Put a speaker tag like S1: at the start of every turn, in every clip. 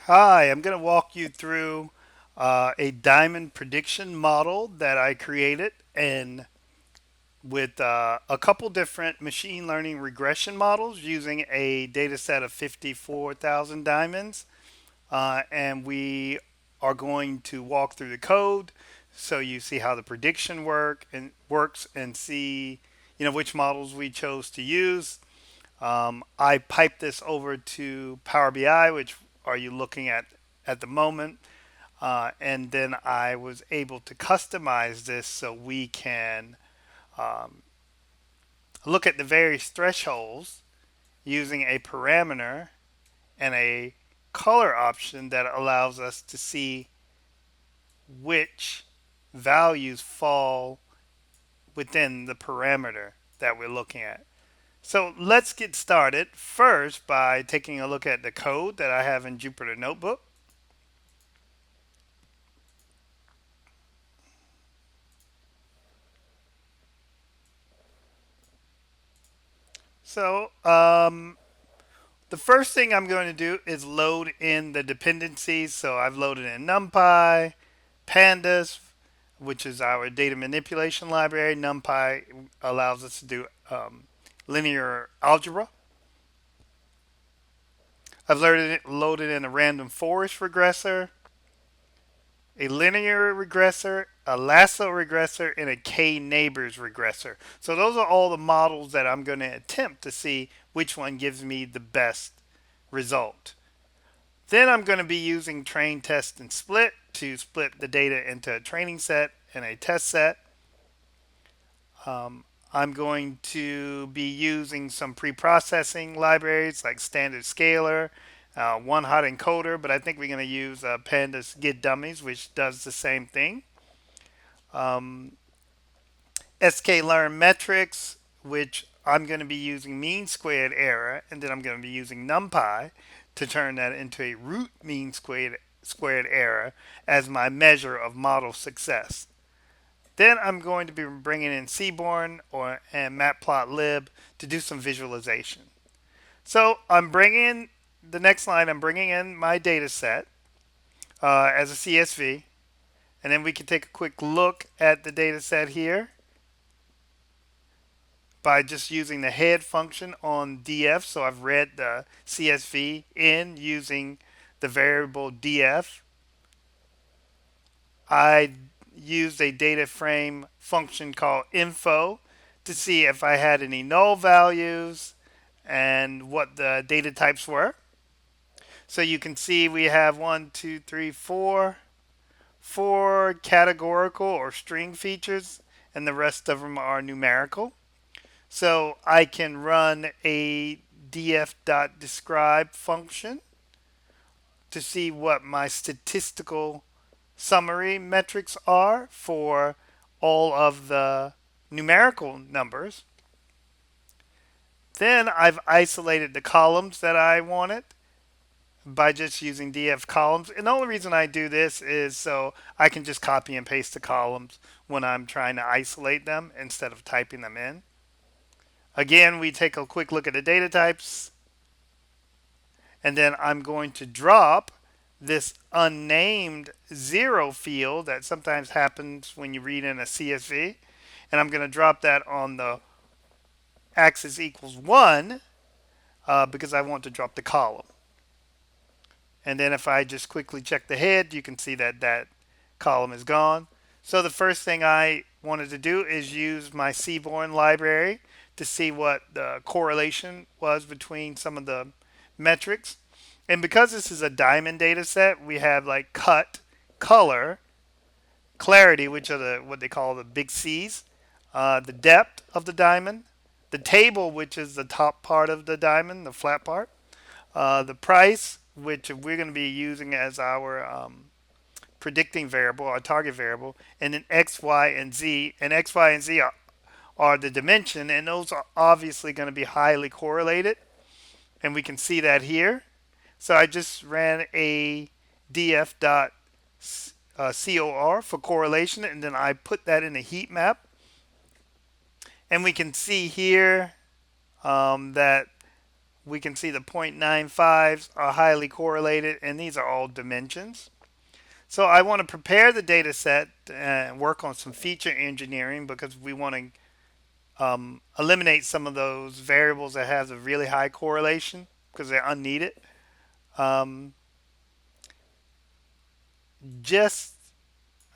S1: Hi, I'm going to walk you through a diamond prediction model that I created and with a couple different machine learning regression models using a data set of 54,000 diamonds. And we are going to walk through the code so you see how the prediction works and see which models we chose to use. I piped this over to Power BI, which are you looking at the moment. And then I was able to customize this so we can look at the various thresholds using a parameter and a color option that allows us to see which values fall within the parameter that we're looking at. So let's get started first by taking a look at the code that I have in Jupyter Notebook. So the first thing I'm going to do is load in the dependencies. So I've loaded in NumPy, Pandas, which is our data manipulation library. NumPy allows us to do linear algebra. I've loaded in a random forest regressor, a linear regressor, a lasso regressor, and a k-neighbors regressor. So those are all the models that I'm going to attempt to see which one gives me the best result. Then I'm going to be using train, test, and split to split the data into a training set and a test set. I'm going to be using some pre-processing libraries like standard scalar, one hot encoder, but I think we're going to use pandas get dummies, which does the same thing. sklearn metrics, which I'm going to be using mean squared error, and then I'm going to be using numpy to turn that into a root mean squared error as my measure of model success. Then I'm going to be bringing in Seaborn and Matplotlib to do some visualization. So I'm bringing the next line. I'm bringing in my data set as a CSV, and then we can take a quick look at the data set here by just using the head function on df. So I've read the CSV in using the variable df. I used a data frame function called info to see if I had any null values and what the data types were. So you can see we have one, two, three, four categorical or string features, and the rest of them are numerical. So I can run a df.describe function to see what my statistical summary metrics are for all of the numerical numbers. Then I've isolated the columns that I wanted by just using df columns. And the only reason I do this is so I can just copy and paste the columns when I'm trying to isolate them instead of typing them in. Again, we take a quick look at the data types, and then I'm going to drop this unnamed zero field that sometimes happens when you read in a CSV, and I'm going to drop that on the axis equals 1 because I want to drop the column. And then if I just quickly check the head, you can see that that column is gone. So the first thing I wanted to do is use my Seaborn library to see what the correlation was between some of the metrics. And because this is a diamond data set, we have like cut, color, clarity, which are the what they call the big C's, the depth of the diamond, the table, which is the top part of the diamond, the flat part, the price, which we're going to be using as our predicting variable, our target variable, and then X, Y, and Z. And X, Y, and Z are the dimension, and those are obviously going to be highly correlated. And we can see that here. So I just ran a df.cor for correlation, and then I put that in a heat map. And we can see here that we can see the 0.95s are highly correlated, and these are all dimensions. So I want to prepare the data set and work on some feature engineering because we want to eliminate some of those variables that have a really high correlation because they're unneeded. Um, just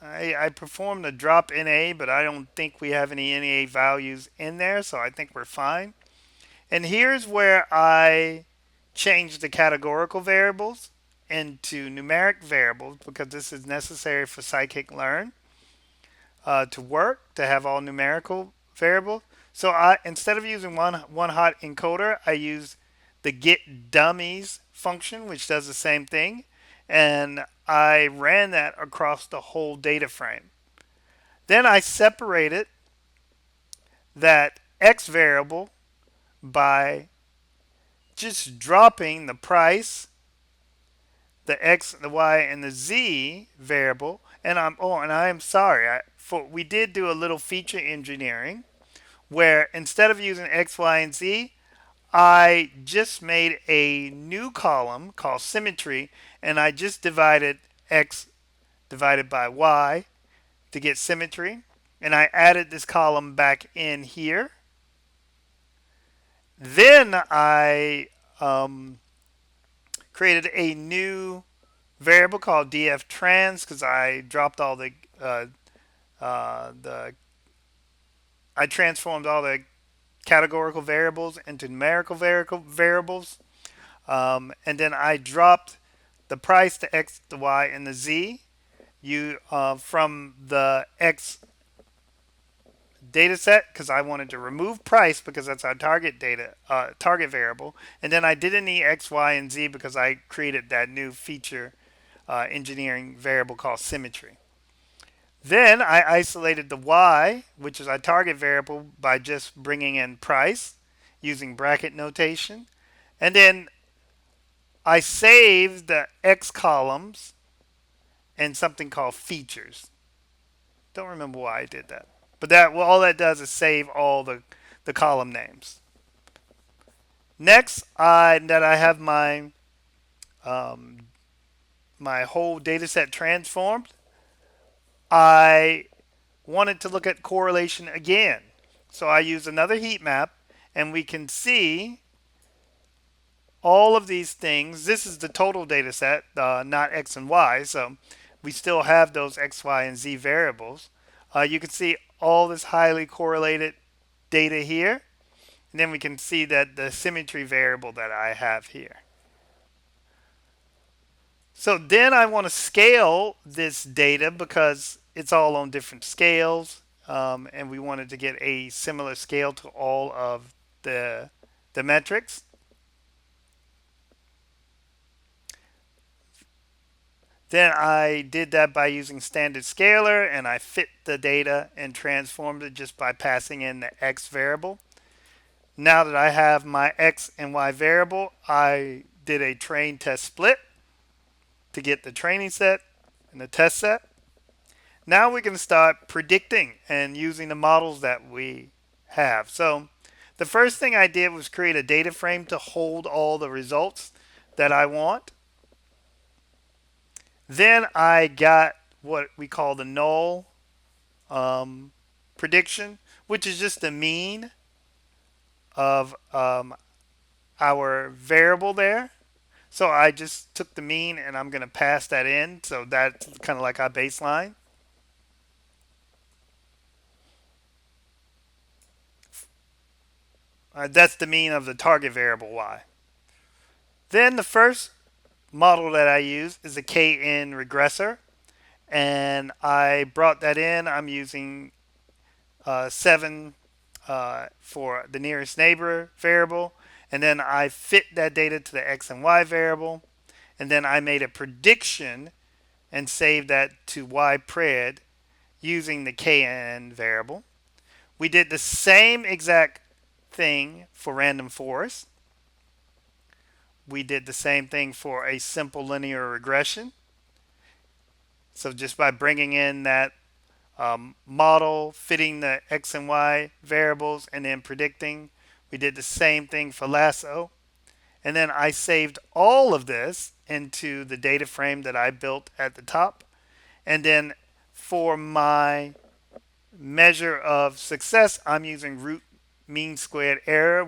S1: I performed a drop NA, but I don't think we have any NA values in there, so I think we're fine. And here's where I change the categorical variables into numeric variables because this is necessary for scikit-learn to work, to have all numerical variables. So I, instead of using one hot encoder, I use the get dummies function, which does the same thing, and I ran that across the whole data frame. Then I separated that x variable by just dropping the price, the x, the y, and the z variable. And I am sorry, we did do a little feature engineering where instead of using x, y, and z, I just made a new column called symmetry, and I just divided x divided by y to get symmetry. And I added this column back in here. Then I created a new variable called df trans because I dropped all the I transformed all the categorical variables into numerical variables, and then I dropped the price, the x, the y, and the z. You from the x data set because I wanted to remove price because that's our target variable, and then I didn't need x, y, and z because I created that new feature engineering variable called symmetry. Then I isolated the y, which is our target variable, by just bringing in price using bracket notation, and then I saved the x columns in something called features. Don't remember why I did that. But that, well, all that does is save all the column names. Next, that I have um, my whole data set transformed, I wanted to look at correlation again. So I use another heat map, and we can see all of these things. This is the total data set, not x and y. So we still have those x, y, and z variables. You can see all this highly correlated data here. And then we can see that the symmetry variable that I have here. So then I want to scale this data because it's all on different scales. And we wanted to get a similar scale to all of the metrics. Then I did that by using standard scalar, and I fit the data and transformed it just by passing in the x variable. Now that I have my x and y variable, I did a train test split to get the training set and the test set. Now we can start predicting and using the models that we have. So the first thing I did was create a data frame to hold all the results that I want. Then I got what we call the null prediction, which is just the mean of our variable there. So I just took the mean and I'm going to pass that in. So that's kind of like our baseline. That's the mean of the target variable y. Then the first model that I use is a KN regressor. And I brought that in. I'm using 7 for the nearest neighbor variable. And then I fit that data to the x and y variable. And then I made a prediction and saved that to ypred using the KN variable. We did the same exact thing for random forest. We did the same thing for a simple linear regression. So just by bringing in that model, fitting the x and y variables, and then predicting, we did the same thing for lasso. And then I saved all of this into the data frame that I built at the top. And then for my measure of success, I'm using root mean squared error,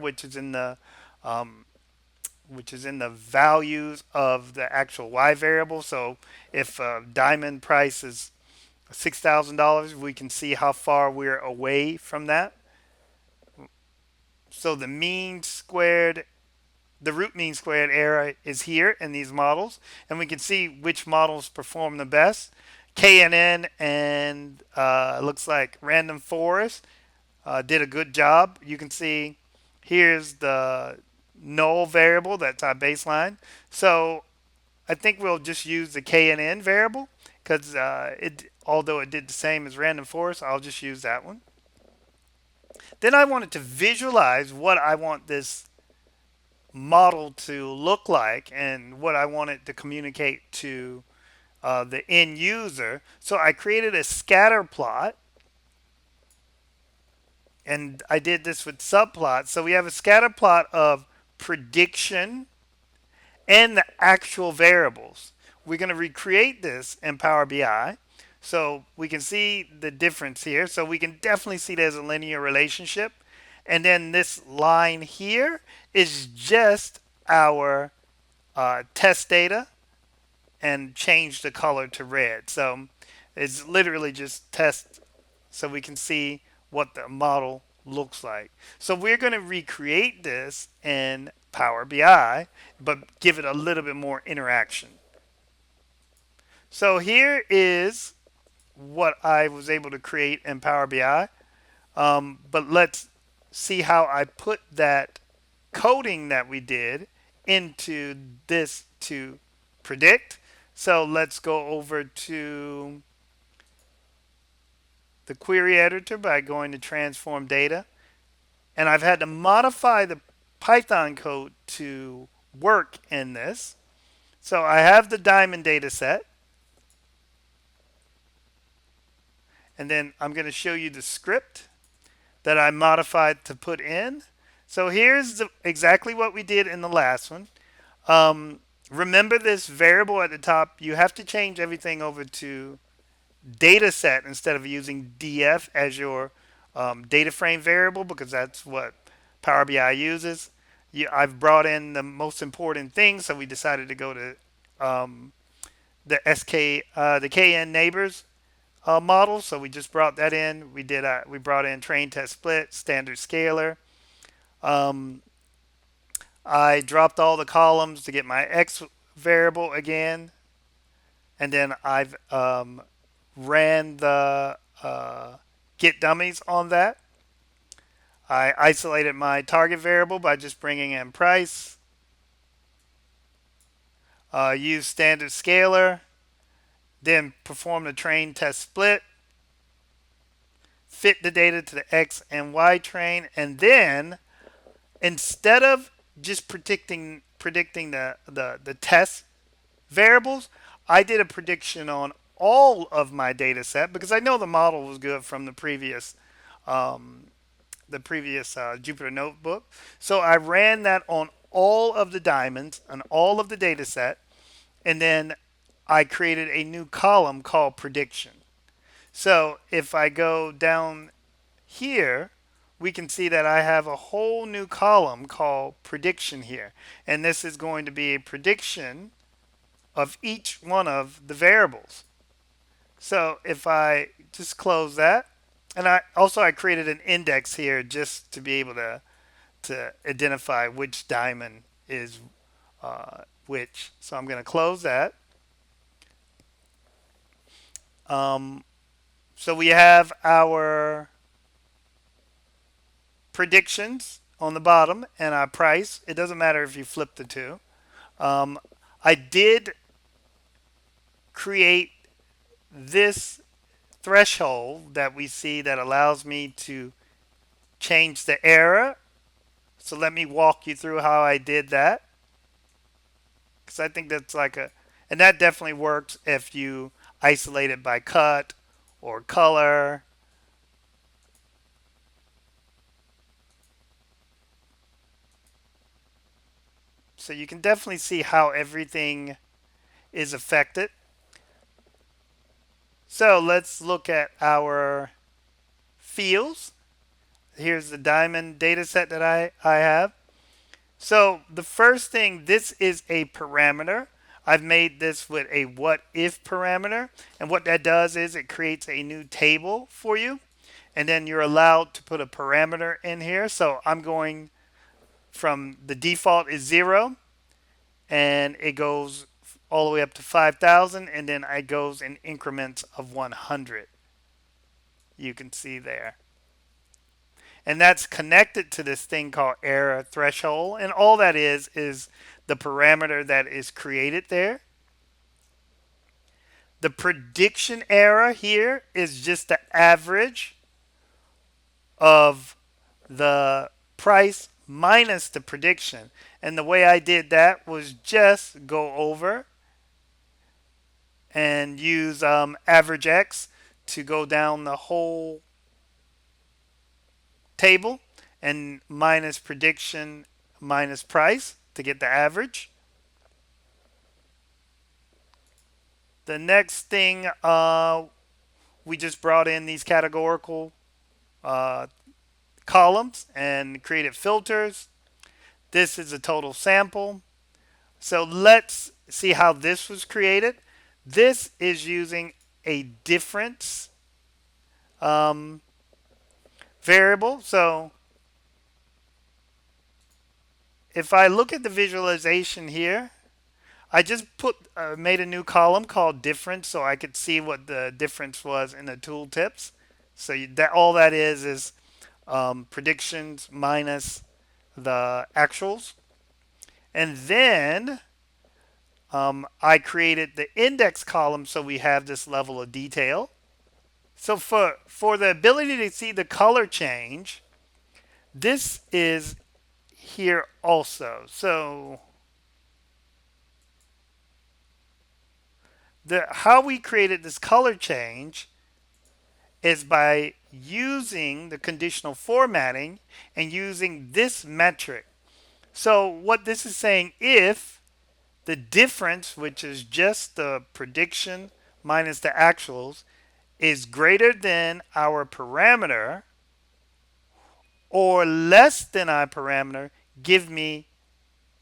S1: um, which is in the values of the actual y variable. So if diamond price is $6,000, we can see how far we're away from that. So the root mean squared error is here in these models, and we can see which models perform the best. KNN and looks like Random Forest did a good job. You can see here's the null variable, that's our baseline. So I think we'll just use the KNN variable because although it did the same as Random Forest, I'll just use that one. Then I wanted to visualize what I want this model to look like and what I want it to communicate to the end user. So I created a scatter plot, and I did this with subplots. So we have a scatter plot of prediction and the actual variables. We're going to recreate this in Power BI so we can see the difference here. So we can definitely see there's a linear relationship. And then this line here is just our test data and change the color to red. So it's literally just test so we can see what the model looks like. So we're going to recreate this in Power BI, but give it a little bit more interaction. So here is what I was able to create in Power BI. But let's see how I put that coding that we did into this to predict. So let's go over to the query editor by going to transform data. And I've had to modify the Python code to work in this. So I have the diamond data set. And then I'm going to show you the script that I modified to put in. So here's exactly what we did in the last one. Remember this variable at the top, you have to change everything over to dataset instead of using df as your data frame variable because that's what Power BI uses. I've brought in the most important things, so we decided to go to the the KN neighbors model. So we just brought that in. We brought in train test split, standard scalar. Um, I dropped all the columns to get my x variable again, and then I've ran the get dummies on that. I isolated my target variable by just bringing in price. Use standard scalar. Then perform the train test split. Fit the data to the X and Y train. And then instead of just predicting the test variables, I did a prediction on all of my data set because I know the model was good from um, the previous Jupyter notebook. So I ran that on all of the diamonds and all of the data set, and then I created a new column called prediction. So if I go down here, we can see that I have a whole new column called prediction here. And this is going to be a prediction of each one of the variables. So if I just close that, and I created an index here just to be able to identify which diamond is which. So I'm going to close that. Um, so we have our predictions on the bottom and our price. It doesn't matter if you flip the two. Um, I did create this threshold that we see that allows me to change the error. So let me walk you through how I did that. Because I think that's and that definitely works if you isolate it by cut or color. So you can definitely see how everything is affected. So let's look at our fields. Here's the diamond data set that I have. So the first thing, this is a parameter. I've made this with a what if parameter. And what that does is it creates a new table for you. And then you're allowed to put a parameter in here. So I'm going from the default is 0 and it goes all the way up to 5,000 and then it goes in increments of 100. You can see there. And that's connected to this thing called error threshold. And all that is the parameter that is created there. The prediction error here is just the average of the price minus the prediction. And the way I did that was just go over and use average X to go down the whole table and minus prediction minus price to get the average. The next thing, we just brought in these categorical uh, columns and created filters. This is a total sample. So let's see how this was created. This is using a difference variable. So if I look at the visualization here, I just made a new column called difference so I could see what the difference was in the tooltips. So that all that is predictions minus the actuals. And then I created the index column so we have this level of detail. So for the ability to see the color change, this is here also. So how we created this color change is by using the conditional formatting and using this metric. So what this is saying, if the difference, which is just the prediction minus the actuals, is greater than our parameter or less than our parameter, give me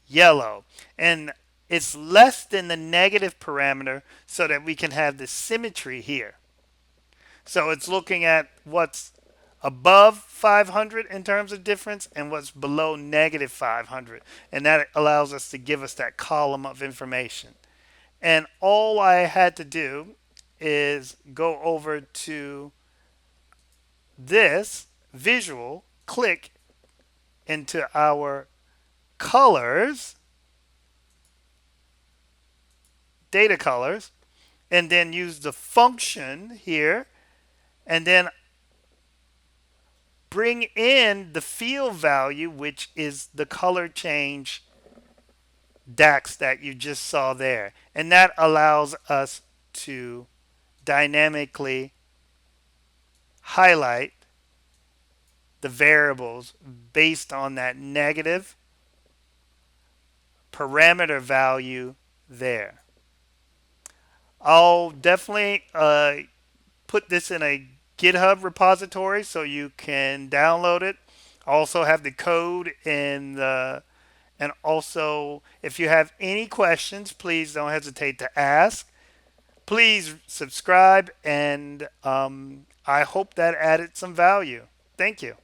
S1: yellow. And it's less than the negative parameter so that we can have the symmetry here. So it's looking at what's above 500 in terms of difference and what's below negative 500. And that allows us to give us that column of information. And all I had to do is go over to this visual, click into our colors, data colors, and then use the function here, and then bring in the field value, which is the color change DAX that you just saw there. And that allows us to dynamically highlight the variables based on that negative parameter value there. I'll definitely put this in a GitHub repository so you can download it. I also have the code in the, and also if you have any questions, please don't hesitate to ask. Please subscribe, and I hope that added some value. Thank you.